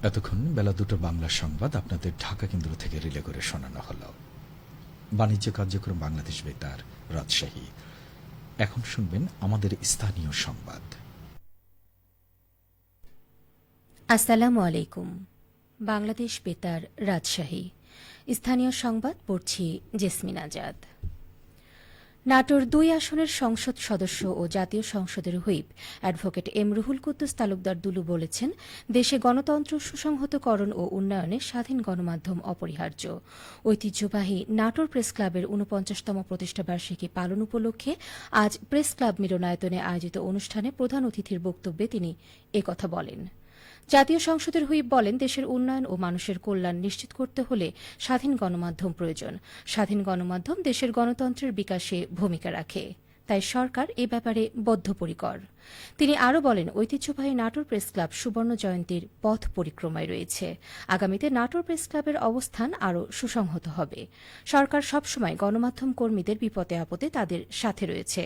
এতক্ষণ বেলা 2টা বাংলা সংবাদ আপনাদের ঢাকা কেন্দ্র থেকে রিলে করে শোনানো হল। বাণিজ্য কার্যক্রম বাংলাদেশ বেতার, রাজশাহী। এখন শুনবেন আমাদের স্থানীয় সংবাদ। আসসালামু আলাইকুম। বাংলাদেশ বেতার, রাজশাহী। স্থানীয় সংবাদ পড়ছি জেসমিন আজাদ। নাটোর 2 আসনের সংসদ সদস্য ও জাতীয় সংসদের whip advocate M Ruhul Quddus Talukdar Dulu বলেছেন, দেশে গণতন্ত্র সুসংহতকরণ ও উন্নয়নে স্বাধীন গণমাধ্যম অপরিহার্য। ঐতিহ্যবাহী নাটোর প্রেস ক্লাবের ৪৯তম প্রতিষ্ঠাবার্ষিকী পালন উপলক্ষে আজ প্রেস ক্লাব মিলনায়তনে আয়োজিত অনুষ্ঠানে প্রধান অতিথির বক্তব্যে তিনি একথা বলেন। জাতীয় সংসদের হুইপ বলেন, দেশের উন্নয়ন ও মানুষের কল্যাণ নিশ্চিত করতে হলে স্বাধীন গণমাধ্যম প্রয়োজন। স্বাধীন গণমাধ্যম দেশের গণতন্ত্রের বিকাশে ভূমিকা রাখে, তাই সরকার এ ব্যাপারে বদ্ধপরিকর। তিনি আরও বলেন, ঐতিহ্যবাহী নাটোর প্রেস ক্লাব সুবর্ণ জয়ন্তীর পথ পরিক্রমায় রয়েছে। আগামীতে নাটোর প্রেস ক্লাবের অবস্থান আরও সুসংহত হবে। সরকার সবসময় গণমাধ্যম কর্মীদের বিপদে আপদে তাদের সাথে রয়েছে।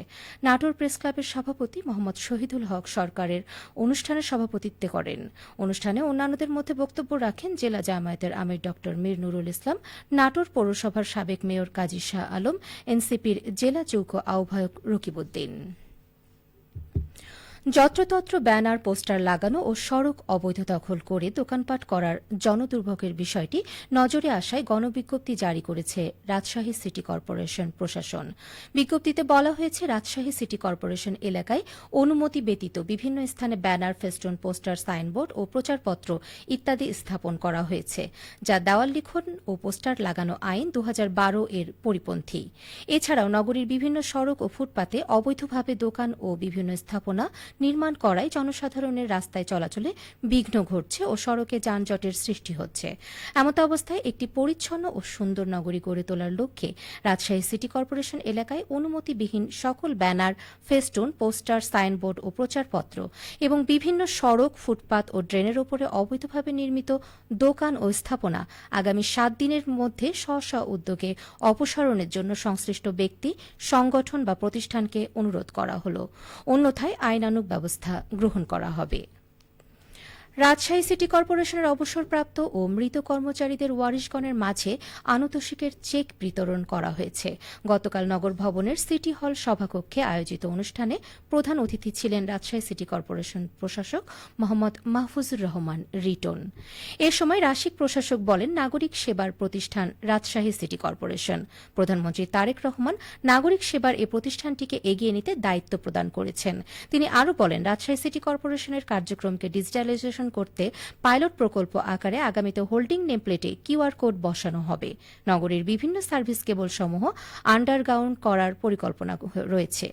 নাটোর প্রেস ক্লাবের সভাপতি মোহাম্মদ শহীদুল হক সরকারের অনুষ্ঠানে সভাপতিত্ব করেন। অনুষ্ঠানে অন্যান্যদের মধ্যে বক্তব্য রাখেন জেলা জামায়াতের আমির ড মীর নুরুল ইসলাম, নাটোর পৌরসভার সাবেক মেয়র কাজী শাহ আলম, এনসিপির জেলা চৌকো আহ্বায়ক রকিবউদ্দিন। যত্রতত্র ব্যানার পোস্টার লাগানো ও সড়ক অবৈধ দখল করে দোকানপাট করার জনদুর্ভোগের বিষয়টি নজরে আসায় গণবিজ্ঞপ্তি জারি করেছে রাজশাহী সিটি কর্পোরেশন প্রশাসন। বিজ্ঞপ্তিতে বলা হয়েছে, রাজশাহী সিটি কর্পোরেশন এলাকায় অনুমতি ব্যতীত বিভিন্ন স্থানে ব্যানার, ফেস্টুন, পোস্টার, সাইনবোর্ড ও প্রচারপত্র ইত্যাদি স্থাপন করা হয়েছে, যা দেওয়াল লিখন ও পোস্টার লাগানো আইন ২০১২ এর পরিপন্থী। এছাড়াও নগরীর বিভিন্ন সড়ক ও ফুটপাতে অবৈধভাবে দোকান ও বিভিন্ন স্থাপনা নির্মাণ করায় জনসাধারণের রাস্তায় চলাচলে বিঘ্ন ঘটছে ও সড়কে যানজটের সৃষ্টি হচ্ছে। এমত অবস্থায় একটি পরিচ্ছন্ন ও সুন্দর নগরী গড়ে তোলার লক্ষ্যে রাজশাহী সিটি কর্পোরেশন এলাকায় অনুমতিবিহীন সকল ব্যানার, ফেস্টুন, পোস্টার, সাইনবোর্ড ও প্রচারপত্র এবং বিভিন্ন সড়ক, ফুটপাত ও ড্রেনের ওপরে অবৈধভাবে নির্মিত দোকান ও স্থাপনা আগামী 7 দিনের মধ্যে স্ব উদ্যোগে অপসারণের জন্য সংশ্লিষ্ট ব্যক্তি, সংগঠন বা প্রতিষ্ঠানকে অনুরোধ করা হল। অন্যথায় আইনানুগ ব্যবস্থা গ্রহণ করা হবে। রাজশাহী সিটি কর্পোরেশনের অবসরপ্রাপ্ত ও মৃত কর্মচারীদের ওয়ারিশগণের মাঝে আনুতোষিকের চেক বিতরণ করা হয়েছে। গতকাল নগর ভবনের সিটি হল সভাকক্ষে আয়োজিত অনুষ্ঠানে প্রধান অতিথি ছিলেন রাজশাহী সিটি কর্পোরেশন প্রশাসক মোহাম্মদ মাহফুজুর রহমান রিটন। এ সময় রাশিক প্রশাসক বলেন, নাগরিক সেবার প্রতিষ্ঠান রাজশাহী সিটি কর্পোরেশন। প্রধানমন্ত্রী তারেক রহমান নাগরিক সেবার এ প্রতিষ্ঠানটিকে এগিয়ে নিতে দায়িত্ব প্রদান করেছেন। তিনি আরও বলেন, রাজশাহী সিটি কর্পোরেশনের কার্যক্রমকে ডিজিটালাইজেশন করতে পাইলট প্রকল্প আকারে আগামীতে হোল্ডিং নেমপ্লেটে কিউআর কোড বসানো হবে। নগরীর বিভিন্ন সার্ভিস কেবল সমূহ আন্ডারগ্রাউন্ড করার পরিকল্পনা রয়েছে।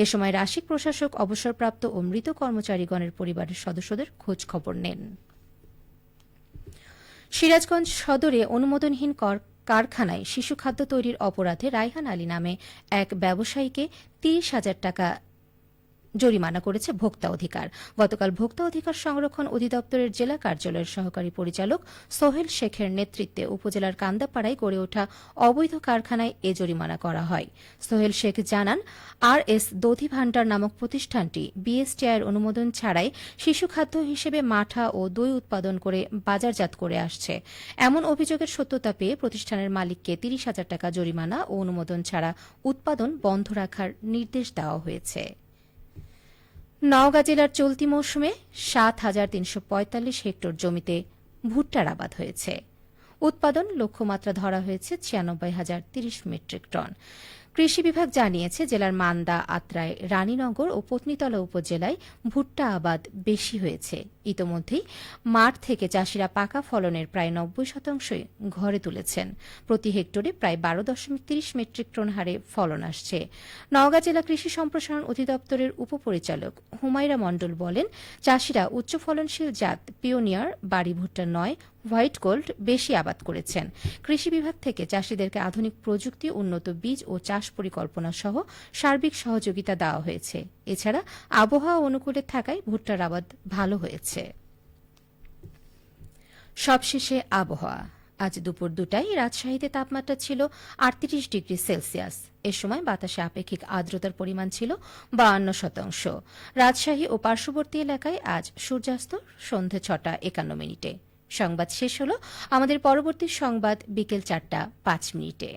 এ সময় রাশিক প্রশাসক অবসরপ্রাপ্ত ও মৃত কর্মচারীগণের পরিবারের সদস্যদের খোঁজ খবর নেন। সিরাজগঞ্জ সদরে অনুমোদনহীন কারখানায় শিশু খাদ্য তৈরির অপরাধে রায়হান আলী নামে এক ব্যবসায়ীকে ৩০,০০০ টাকা জরিমানা করেছে ভোক্তা অধিকার। গতকাল ভোক্তা অধিকার সংরক্ষণ অধিদপ্তরের জেলা কার্যালয়ের সহকারী পরিচালক সোহেল শেখের নেতৃত্বে উপজেলার কান্দাপাড়ায় গড়ে ওঠা অবৈধ কারখানায় এ জরিমানা করা হয়। সোহেল শেখ জানান, RS দধি ভান্ডার নামক প্রতিষ্ঠানটি বিএসটিআইয়ের অনুমোদন ছাড়াই শিশু খাদ্য হিসেবে মাঠা ও দই উৎপাদন করে বাজারজাত করে আসছে। এমন অভিযোগের সত্যতা পেয়ে প্রতিষ্ঠানের মালিককে ৩০,০০০ টাকা জরিমানা ও অনুমোদন ছাড়া উৎপাদন বন্ধ রাখার নির্দেশ দেওয়া হয়েছে। নওগাঁ জেলার চলতি মৌসুমে ৭,৩৪৫ হেক্টর জমিতে ভুট্টার আবাদ হয়েছে। উৎপাদন লক্ষ্যমাত্রা ধরা হয়েছে ৯৬,০৩০ মেট্রিক টন। কৃষি বিভাগ জানিয়েছে, জেলার মান্দা, আত্রাই, রানীনগর ও পত্নীতলা উপজেলায় ভুট্টা আবাদ বেশি হয়েছে। ইতোমধ্যেই মাঠ থেকে চাষিরা পাকা ফলনের প্রায় ৯০% ঘরে তুলেছেন। প্রতি হেক্টরে প্রায় ১২.৩০ মেট্রিক টন হারে ফলন আসছে। নওগাঁ জেলা কৃষি সম্প্রসারণ অধিদপ্তরের উপপরিচালক হুমায়রা মণ্ডল বলেন, চাষিরা উচ্চ ফলনশীল জাত পিওনিয়ার, বাড়ি ভুট্টা ৯, হোয়াইট গোল্ড বেশি আবাদ করেছেন। কৃষি বিভাগ থেকে চাষিদেরকে আধুনিক প্রযুক্তি, উন্নত বীজ ও চাষ পরিকল্পনা সহ সার্বিক সহযোগিতা দেওয়া হয়েছে। এছাড়া আবহাওয়া অনুকূলে থাকায় ভুট্টার আবাদ ভালো হয়েছে। সবশেষে আবহাওয়া। আজ দুপুর 2টায় রাজশাহীতে তাপমাত্রা ছিল ৩৮ ডিগ্রি সেলসিয়াস। এ সময় বাতাসে আপেক্ষিক আর্দ্রতার পরিমাণ ছিল 52%। রাজশাহী ও পার্শ্ববর্তী এলাকায় আজ সূর্যাস্ত সন্ধ্যে 6টা 51 মিনিটে। সংবাদ শেষ হলো। আমাদের পরবর্তী সংবাদ বিকেল 4:05।